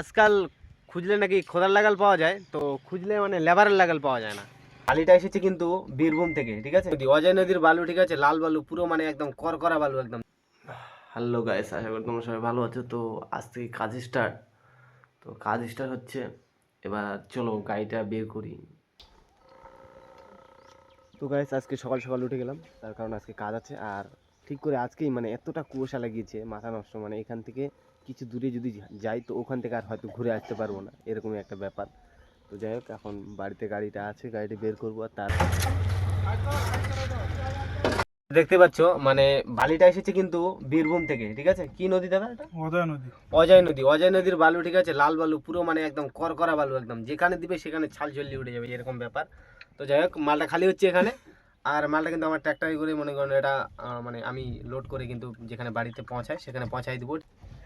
আজকাল খুঁজলে নাকি খোদার লাগাল পাওয়া যায়, তো খুঁজলে মানে লেবারের লাগাল পাওয়া যায় না। বালিটা এসেছে কিন্তু বীরভূম থেকে, ঠিক আছে। অজয় নদীর বালু, ঠিক আছে, লাল বালু, পুরো মানে একদম করকরা বালু একদম। হ্যালো গাইস, আশা করি তোমরা সবাই ভালো আছো। তো আজ থেকে কাজ স্টার্ট। তো কাজ স্টার্ট হচ্ছে, এবার চলো গাড়িটা বের করি। তো গাইস, আজকে সকাল সকাল উঠে গেলাম, তার কারণ আজকে কাজ আছে। আর ঠিক করে আজকেই মানে এতটা কুয়াশা লাগিয়েছে, মাথা নষ্ট। মানে এখান থেকে কিছু দূরে যদি যাই তো ওখান থেকে আর হয়তো ঘুরে আসতে পারবো না, এরকমই একটা ব্যাপার। তো যাই হোক, এখন বাড়িতে গাড়িটা আছে, গাড়িটা বের করবো। আর তার দেখতে পাচ্ছ মানে বালিটা এসেছে কিন্তু বীরভূম থেকে, ঠিক আছে। কি নদী দাদা এটা? অজয় নদী। অজয় নদী। অজয় নদীর বালু, ঠিক আছে, লাল বালু, পুরো মানে একদম করকরা বালু একদম। যেখানে দিবে সেখানে ছাল জল্লি উঠে যাবে, এরকম ব্যাপার। তো যাই হোক, মালটা খালি হচ্ছে এখানে। আর মালটা কিন্তু আমার ট্র্যাক্টরে করে, মনে করেন এটা মানে আমি লোড করে কিন্তু যেখানে বাড়িতে পৌঁছায় সেখানে পৌঁছাই দেবো।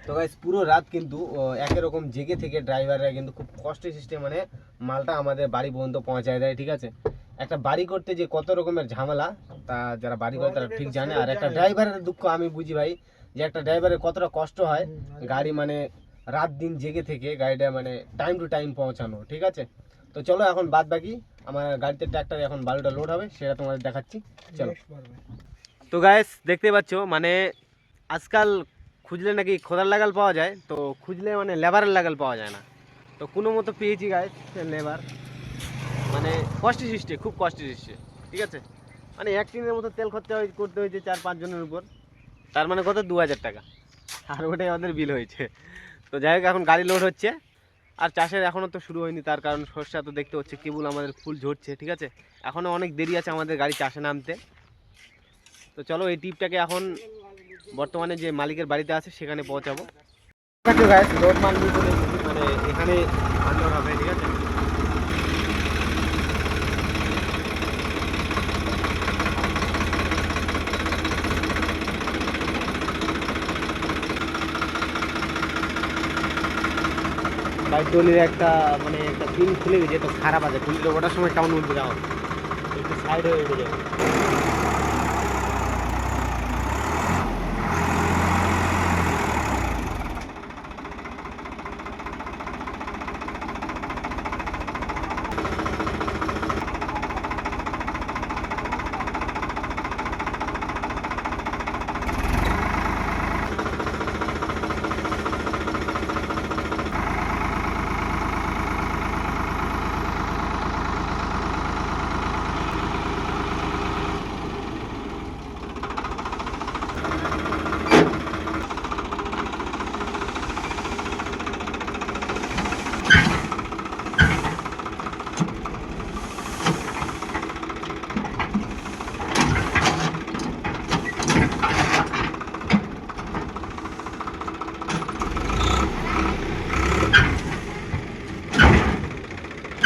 তো গাইস, পুরো রাত কিন্তু একই রকম জেগে থেকে ড্রাইভাররা কিন্তু খুব কষ্ট সিস্টেম মানে মালটা আমাদের বাড়ি পর্যন্ত পৌঁছায় দেয়, ঠিক আছে। একটা বাড়ি করতে যে কত রকমের ঝামেলা, তা যারা বাড়ি করে তারা ঠিক জানে। আর একটা ড্রাইভারের দুঃখ আমি বুঝি ভাই, যে একটা ড্রাইভারের কতটা কষ্ট হয় গাড়ি মানে রাত দিন জেগে থেকে গাড়িটা মানে টাইম টু টাইম পৌঁছানো, ঠিক আছে। তো চলো এখন বাদ বাকি আমার গাড়িতে ট্র্যাক্টরে এখন বালুটা লোড হবে, সেটা তোমাদের দেখাচ্ছি, চলো। তো গাইস, দেখতে পাচ্ছ মানে আজকাল খুঁজলে নাকি খোদার লাগাল পাওয়া যায়, তো খুঁজলে মানে লেবারের লাগাল পাওয়া যায় না। তো কোনো মতো পেয়েছি গাইস লেবার, মানে কষ্টি সৃষ্টি, খুব কষ্টি সৃষ্টি, ঠিক আছে। মানে এক টিনের মতো তেল খরচা করতে হয়েছে 4-5 জনের উপর, তার মানে কত 2000 টাকা, আর ওটাই আমাদের বিল হয়েছে। তো যাই হোক, এখন গাড়ি লোড হচ্ছে। আর চাষের এখনও তো শুরু হয়নি, তার কারণ সর্ষা তো দেখতে হচ্ছে কেবল আমাদের ফুল ঝরছে, ঠিক আছে। এখনও অনেক দেরি আছে আমাদের গাড়ি চাষে নামতে। তো চলো এই টিপটাকে এখন বর্তমানে যে মালিকের বাড়িতে আছে সেখানে পৌঁছাবো। লোড মাল নিয়ে চলে এসেছি, মানে এখানে আনলোড হবে, ঠিক আছে। বাইক টলির একটা মানে একটা পিন খুলে গেছে, তো খারাপ আছে, খুললে ওটার সময় কেমন উঠবে, কেমন একটু সাইড হয়ে উঠে যাবে।